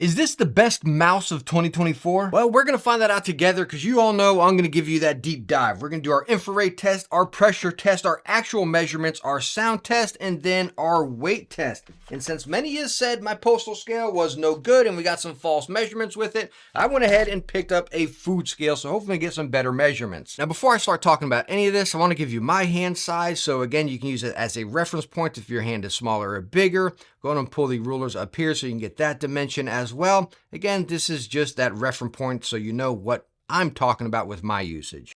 Is this the best mouse of 2024? Well, we're gonna find that out together because you all know I'm gonna give you that deep dive. We're gonna do our infrared test, our pressure test, our actual measurements, our sound test, and then our weight test. And since many has said my postal scale was no good and we got some false measurements with it, I went ahead and picked up a food scale, so hopefully get some better measurements. Now, before I start talking about any of this, I wanna give you my hand size. So again, you can use it as a reference point if your hand is smaller or bigger. Go ahead and pull the rulers up here so you can get that dimension as well. Again, this is just that reference point so you know what I'm talking about with my usage.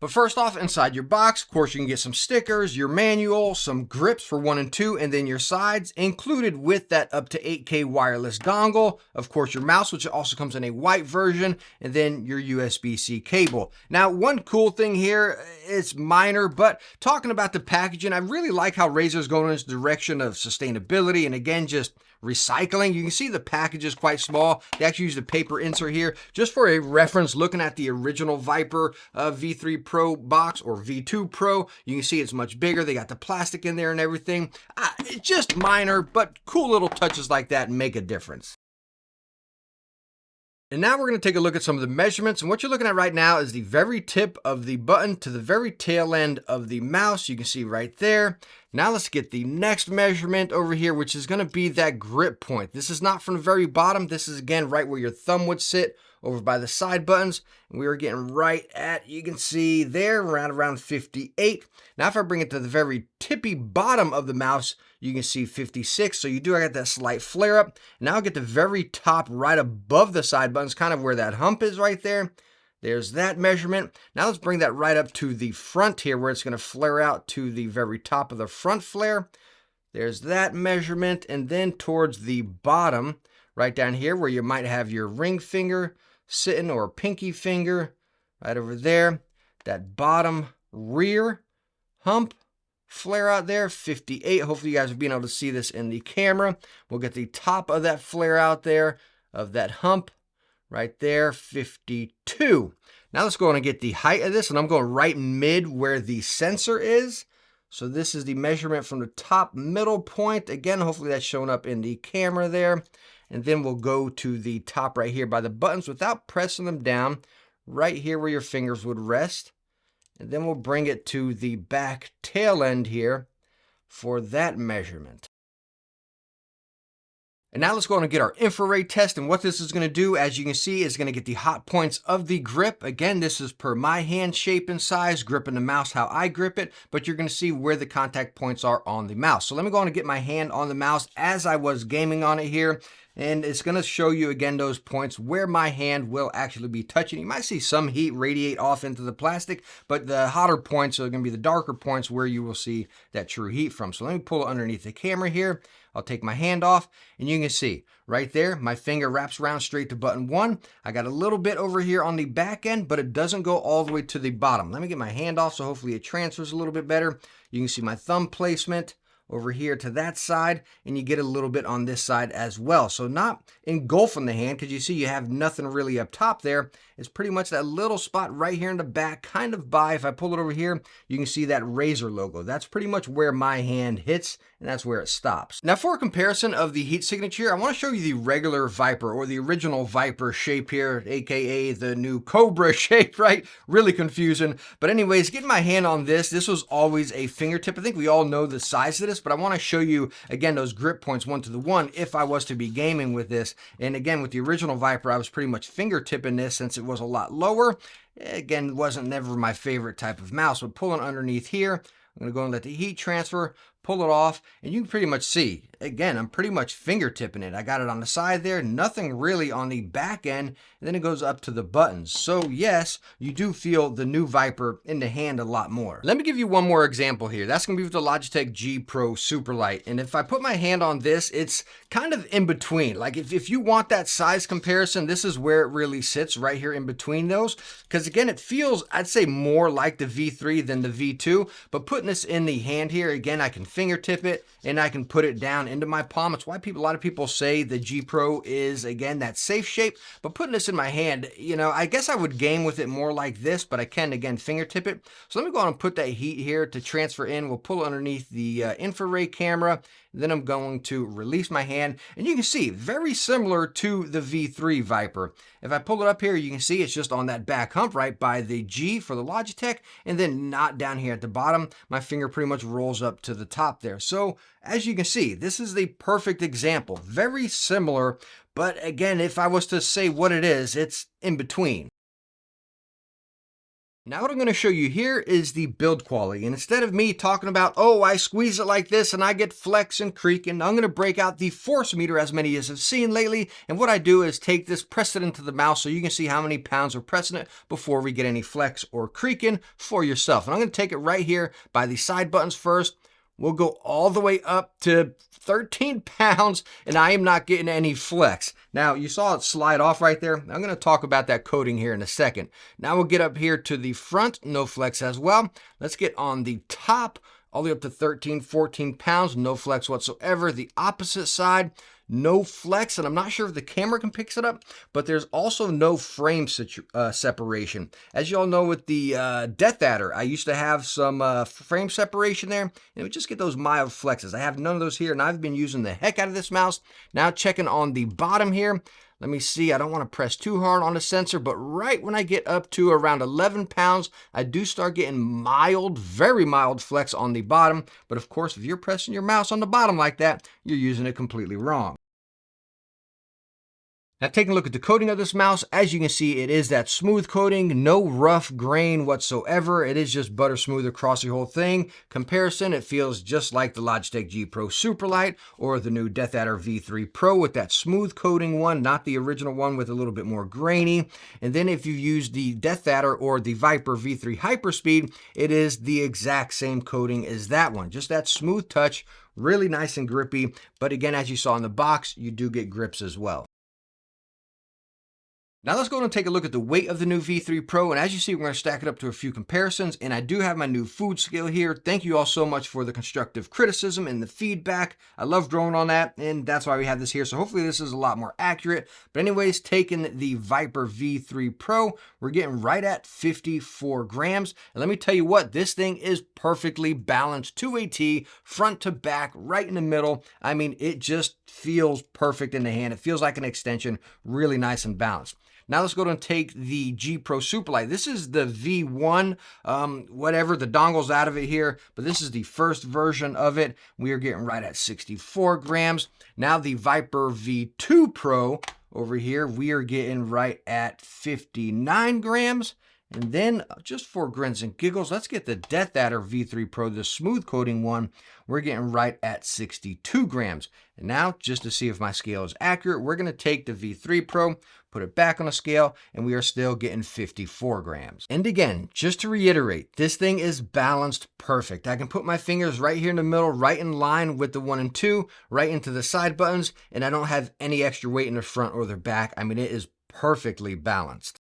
But first off, inside your box, of course, you can get some stickers, your manual, some grips for 1 and 2, and then your sides, included with that up to 8K wireless dongle. Of course, your mouse, which also comes in a white version, and then your USB-C cable. Now, one cool thing here, it's minor, but talking about the packaging, I really like how Razer's going in this direction of sustainability, and again, just recycling. You can see the package is quite small. They actually use the paper insert here just for a reference. Looking at the original Viper V3 Pro box or V2 Pro, you can see it's much bigger. They got the plastic in there and everything. It's just minor, but cool little touches like that make a difference. And now we're going to take a look at some of the measurements. And what you're looking at right now is the very tip of the button to the very tail end of the mouse. You can see right there. Now let's get the next measurement over here, which is going to be that grip point. This is not from the very bottom. This is again right where your thumb would sit over by the side buttons. And we are getting right at, you can see there, around 58. Now if I bring it to the very tippy bottom of the mouse, you can see 56. So you do get that slight flare up. Now I'll get the very top right above the side buttons, kind of where that hump is right there. There's that measurement. Now let's bring that right up to the front here where it's going to flare out to the very top of the front flare. There's that measurement. And then towards the bottom, right down here where you might have your ring finger sitting or pinky finger, right over there. That bottom rear hump flare out there, 58. Hopefully you guys are being able to see this in the camera. We'll get the top of that flare out there of that hump right there, 52. Now let's go on and get the height of this, and I'm going right mid where the sensor is. So this is the measurement from the top middle point. Again, hopefully that's showing up in the camera there. And then we'll go to the top right here by the buttons without pressing them down, right here where your fingers would rest. And then we'll bring it to the back tail end here for that measurement. And now let's go on and get our infrared test. And what this is going to do, as you can see, is going to get the hot points of the grip. Again, this is per my hand shape and size, gripping the mouse how I grip it, but you're going to see where the contact points are on the mouse. So let me go on and get my hand on the mouse as I was gaming on it here. And it's going to show you again those points where my hand will actually be touching. You might see some heat radiate off into the plastic, but the hotter points are going to be the darker points where you will see that true heat from. So let me pull it underneath the camera here. I'll take my hand off and you can see right there, my finger wraps around straight to button 1. I got a little bit over here on the back end, but it doesn't go all the way to the bottom. Let me get my hand off so hopefully it transfers a little bit better. You can see my thumb placement over here to that side, and you get a little bit on this side as well. So not engulfing the hand, because you see you have nothing really up top there. It's pretty much that little spot right here in the back, kind of by, if I pull it over here, you can see that Razer logo. That's pretty much where my hand hits, and that's where it stops. Now for a comparison of the heat signature, I want to show you the regular Viper, or the original Viper shape here, aka the new Cobra shape, right? Really confusing. But anyways, getting my hand on this, this was always a fingertip. I think we all know the size of this, but I want to show you again those grip points 1-to-1 if I was to be gaming with this. And again, with the original Viper, I was pretty much fingertipping this since it was a lot lower. Again, it wasn't never my favorite type of mouse, but pulling underneath here, I'm going to go and let the heat transfer, pull it off, and you can pretty much see, again, I'm pretty much fingertipping it. I got it on the side there, nothing really on the back end, and then it goes up to the buttons. So yes, you do feel the new Viper in the hand a lot more. Let me give you one more example here. That's going to be with the Logitech G Pro Superlight. And if I put my hand on this, it's kind of in between. Like if you want that size comparison, this is where it really sits, right here in between those. Because again, it feels, I'd say, more like the V3 than the V2. But putting this in the hand here, again, I can fingertip it and I can put it down into my palm. It's why a lot of people say the G Pro is, again, that safe shape. But putting this in my hand, you know, I guess I would game with it more like this, but I can, again, fingertip it. So let me go on and put that heat here to transfer in. We'll pull underneath the infrared camera, Then I'm going to release my hand, and you can see very similar to the V3 Viper. If I pull it up here, you can see it's just on that back hump right by the G for the Logitech, and then not down here at the bottom. My finger pretty much rolls up to the top there. So as you can see, this is the perfect example. Very similar, but again, if I was to say what it is, it's in between. Now what I'm going to show you here is the build quality, and instead of me talking about, oh, I squeeze it like this and I get flex and creaking, I'm going to break out the force meter as many as have seen lately, and what I do is take this, press it into the mouse so you can see how many pounds we're pressing it before we get any flex or creaking for yourself. And I'm going to take it right here by the side buttons first. We'll go all the way up to 13 pounds, and I am not getting any flex. Now, you saw it slide off right there. I'm going to talk about that coating here in a second. Now we'll get up here to the front, no flex as well. Let's get on the top, all the way up to 13, 14 pounds, no flex whatsoever. The opposite side, no flex, and I'm not sure if the camera can pick it up, but there's also no frame separation. As you all know, with the Death Adder, I used to have some frame separation there, and it would just get those mild flexes. I have none of those here, and I've been using the heck out of this mouse. Now checking on the bottom here, let me see, I don't want to press too hard on the sensor, but right when I get up to around 11 pounds, I do start getting mild, very mild flex on the bottom. But of course, if you're pressing your mouse on the bottom like that, you're using it completely wrong. Now taking a look at the coating of this mouse, as you can see, it is that smooth coating, no rough grain whatsoever. It is just butter smooth across the whole thing. Comparison, it feels just like the Logitech G Pro Superlight or the new Death Adder V3 Pro with that smooth coating one, not the original one with a little bit more grainy. And then if you use the Death Adder or the Viper V3 Hyperspeed, it is the exact same coating as that one. Just that smooth touch, really nice and grippy. But again, as you saw in the box, you do get grips as well. Now let's go and take a look at the weight of the new V3 Pro, and as you see, we're going to stack it up to a few comparisons, and I do have my new food scale here. Thank you all so much for the constructive criticism and the feedback. I love growing on that, and that's why we have this here, so hopefully this is a lot more accurate. But anyways, taking the Viper V3 Pro, we're getting right at 54 grams, and let me tell you what, this thing is perfectly balanced to a T, front to back, right in the middle. I mean, it just feels perfect in the hand. It feels like an extension, really nice and balanced. Now let's go and take the G Pro Superlight. This is the V1, whatever, the dongle's out of it here, but this is the first version of it. We are getting right at 64 grams. Now the Viper V2 Pro over here, we are getting right at 59 grams. And then, just for grins and giggles, let's get the Death Adder V3 Pro, the smooth coating one. We're getting right at 62 grams. And now, just to see if my scale is accurate, we're going to take the V3 Pro, put it back on a scale, and we are still getting 54 grams. And again, just to reiterate, this thing is balanced perfect. I can put my fingers right here in the middle, right in line with the 1 and 2, right into the side buttons, and I don't have any extra weight in the front or the back. I mean, it is perfectly balanced.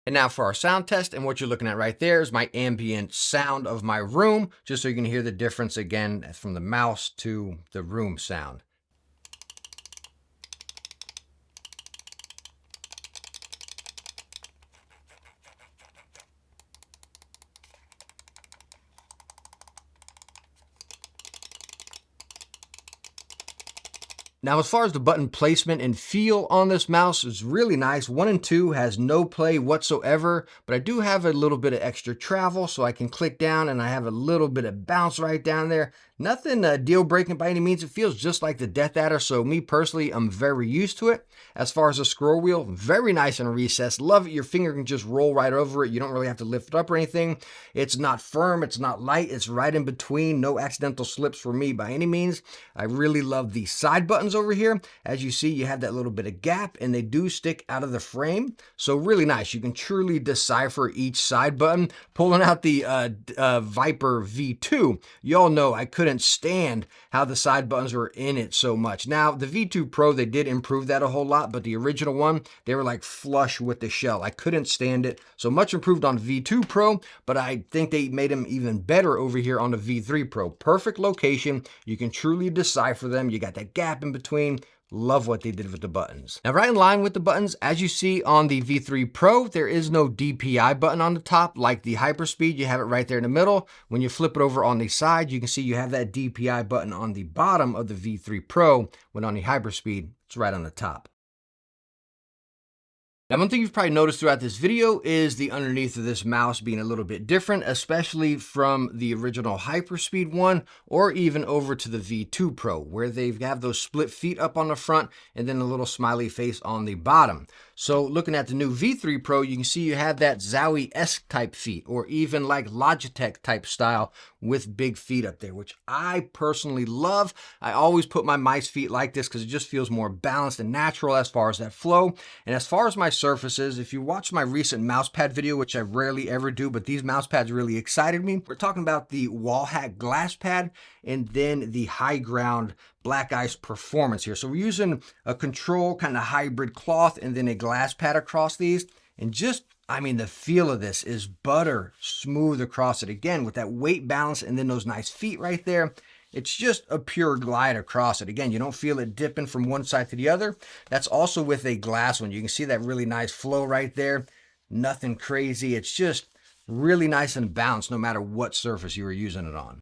And now for our sound test, and what you're looking at right there is my ambient sound of my room, just so you can hear the difference again from the mouse to the room sound. Now, as far as the button placement and feel on this mouse is really nice. 1 and 2 has no play whatsoever, but I do have a little bit of extra travel, so I can click down and I have a little bit of bounce right down there. Nothing deal breaking by any means. It feels just like the Death Adder, so me personally, I'm very used to it. As far as the scroll wheel, very nice and recessed. Love it. Your finger can just roll right over it. You don't really have to lift it up or anything. It's not firm. It's not light. It's right in between. No accidental slips for me by any means. I really love the side buttons over here. As you see, you have that little bit of gap, and they do stick out of the frame. So really nice. You can truly decipher each side button. Pulling out the Viper V2, you all know I couldn't stand how the side buttons were in it so much. Now, the V2 Pro, they did improve that a whole lot, but the original one, they were like flush with the shell. I couldn't stand it. So much improved on V2 Pro, but I think they made them even better over here on the V3 Pro. Perfect location. You can truly decipher them. You got that gap in between. Love what they did with the buttons. Now, right in line with the buttons, as you see on the V3 Pro, there is no DPI button on the top like the Hyperspeed. You have it right there in the middle. When you flip it over on the side, you can see you have that DPI button on the bottom of the V3 Pro, when on the Hyperspeed, it's right on the top. Now, one thing you've probably noticed throughout this video is the underneath of this mouse being a little bit different, especially from the original Hyperspeed one, or even over to the V2 Pro, where they have those split feet up on the front and then a little smiley face on the bottom. So looking at the new V3 Pro, you can see you have that Zowie-esque type feet, or even like Logitech type style with big feet up there, which I personally love. I always put my mice feet like this because it just feels more balanced and natural as far as that flow. And as far as my surfaces, if you watch my recent mousepad video, which I rarely ever do, but these mousepads really excited me. We're talking about the Wall Hack Glass Pad and then the High Ground Black Ice Performance here. So we're using a control kind of hybrid cloth and then a glass pad across these. And just, I mean, the feel of this is butter smooth across it. Again, with that weight balance and then those nice feet right there. It's just a pure glide across it. Again, you don't feel it dipping from one side to the other. That's also with a glass one. You can see that really nice flow right there. Nothing crazy. It's just really nice and balanced no matter what surface you were using it on.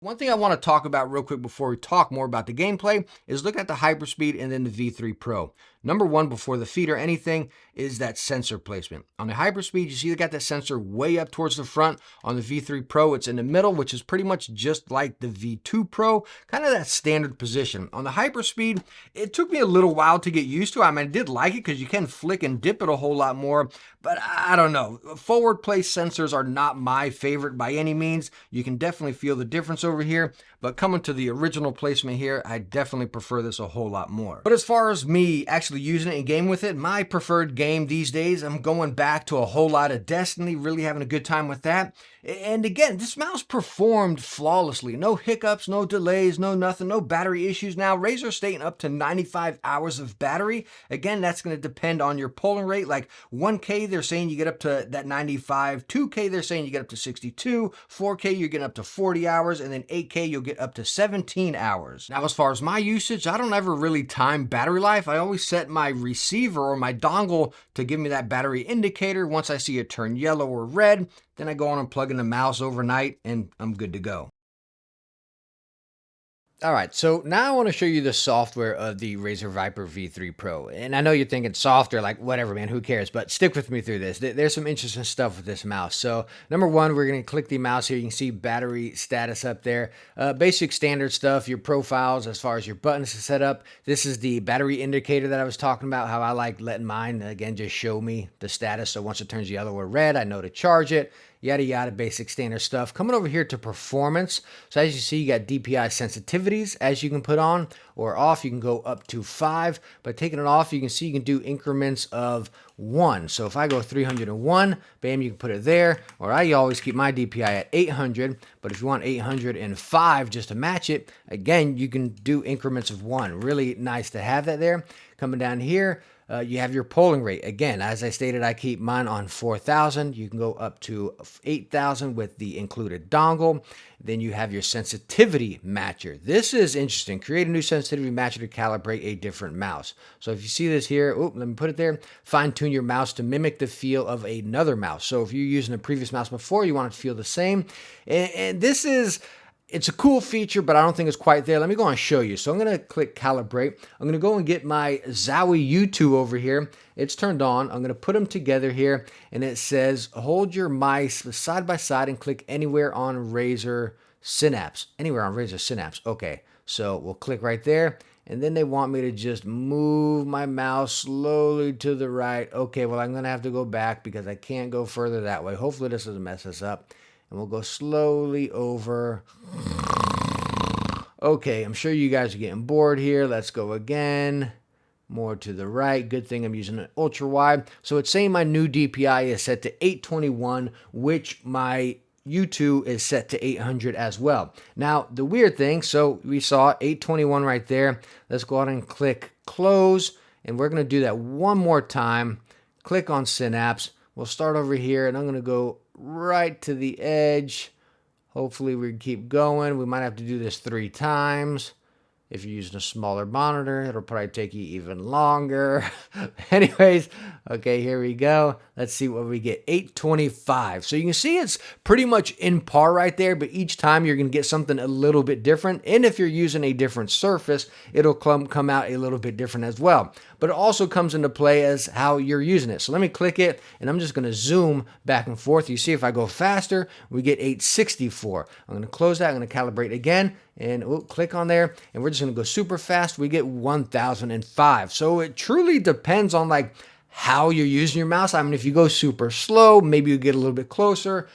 One thing I want to talk about real quick before we talk more about the gameplay is look at the Hyperspeed and then the V3 Pro. Number one, before the feet or anything, is that sensor placement. On the Hyperspeed, you see they got that sensor way up towards the front. On the V3 Pro, it's in the middle, which is pretty much just like the V2 Pro, kind of that standard position. On the Hyperspeed, it took me a little while to get used to. I mean, I did like it because you can flick and dip it a whole lot more, but I don't know. Forward place sensors are not my favorite by any means. You can definitely feel the difference over here, but coming to the original placement here, I definitely prefer this a whole lot more. But as far as me actually using it and game with it, my preferred game these days, I'm going back to a whole lot of Destiny, really having a good time with that. And again, this mouse performed flawlessly. No hiccups, no delays, no nothing, no battery issues. Now, Razer stating up to 95 hours of battery. Again, that's going to depend on your polling rate. Like 1K, they're saying you get up to that 95. 2K, they're saying you get up to 62. 4K, you're getting up to 40 hours. And then 8K, you'll get up to 17 hours. Now, as far as my usage, I don't ever really time battery life. I always set my receiver or my dongle to give me that battery indicator. Once I see it turn yellow or red, then I go on and plug in the mouse overnight and I'm good to go. All right, so now I want to show you the software of the Razer Viper V3 Pro. And I know you're thinking software, like whatever, man, who cares? But stick with me through this. There's some interesting stuff with this mouse. So number one, we're going to click the mouse here. You can see battery status up there. Basic standard stuff, your profiles as far as your buttons to set up. This is the battery indicator that I was talking about, how I like letting mine, again, just show me the status. So once it turns yellow or red, I know to charge it. Yada yada, basic standard stuff. Coming over here to performance. So as you see, you got DPI sensitivities as you can put on or off. You can go up to 5. But taking it off, you can see you can do increments of 1. So if I go 301, bam, you can put it there. Or I always keep my DPI at 800. But if you want 805 just to match it, again, you can do increments of 1. Really nice to have that there. Coming down here, you have your polling rate. Again, as I stated, I keep mine on 4,000. You can go up to 8,000 with the included dongle. Then you have your sensitivity matcher. This is interesting. Create a new sensitivity matcher to calibrate a different mouse. So if you see this here, let me put it there. Fine tune your mouse to mimic the feel of another mouse. So if you're using a previous mouse before, you want it to feel the same. And this is... It's a cool feature, but I don't think it's quite there. Let me go and show you. So I'm going to click calibrate. I'm going to go and get my Zowie U2 over here. It's turned on. I'm going to put them together here. And it says, hold your mice side by side and click anywhere on Razer Synapse. Anywhere on Razer Synapse. Okay, so we'll click right there. And then they want me to just move my mouse slowly to the right. Okay, well, I'm going to have to go back because I can't go further that way. Hopefully this doesn't mess us up. And we'll go slowly over. Okay, I'm sure you guys are getting bored here. Let's go again. More to the right. Good thing I'm using an ultra wide. So it's saying my new DPI is set to 821, which my U2 is set to 800 as well. Now, the weird thing, so we saw 821 right there. Let's go ahead and click close. And we're going to do that one more time. Click on Synapse. We'll start over here, and I'm going to go right to the edge. Hopefully we keep going. We might have to do this 3 times. If you're using a smaller monitor, it'll probably take you even longer. Anyways, okay, here we go. Let's see what we get. 825. So you can see it's pretty much in par right there, but each time you're going to get something a little bit different. And if you're using a different surface, it'll come out a little bit different as well. But it also comes into play as how you're using it. So let me click it, and I'm just going to zoom back and forth. You see if I go faster, we get 864. I'm going to close that. I'm going to calibrate again, and we'll click on there, and we're just going to go super fast. We get 1005. So it truly depends on like how you're using your mouse. I mean, if you go super slow, maybe you get a little bit closer.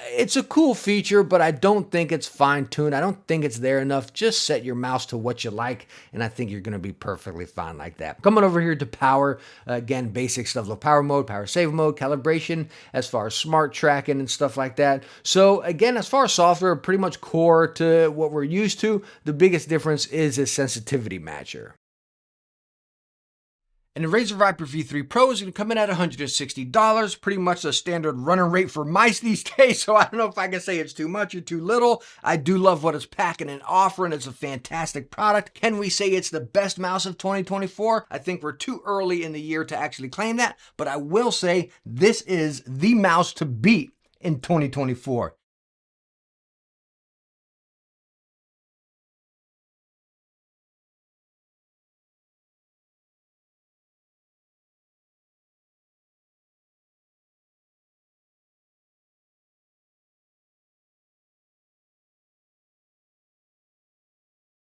It's a cool feature, but I don't think it's fine-tuned. I don't think it's there enough. Just set your mouse to what you like, and I think you're going to be perfectly fine like that. Coming over here to power, again, basic stuff like power mode, power save mode, calibration, as far as smart tracking and stuff like that. So again, as far as software, pretty much core to what we're used to. The biggest difference is a sensitivity matcher. And the Razer Viper V3 Pro is going to come in at $160, pretty much the standard running rate for mice these days, so I don't know if I can say it's too much or too little. I do love what it's packing and offering. It's a fantastic product. Can we say it's the best mouse of 2024? I think we're too early in the year to actually claim that, but I will say this is the mouse to beat in 2024.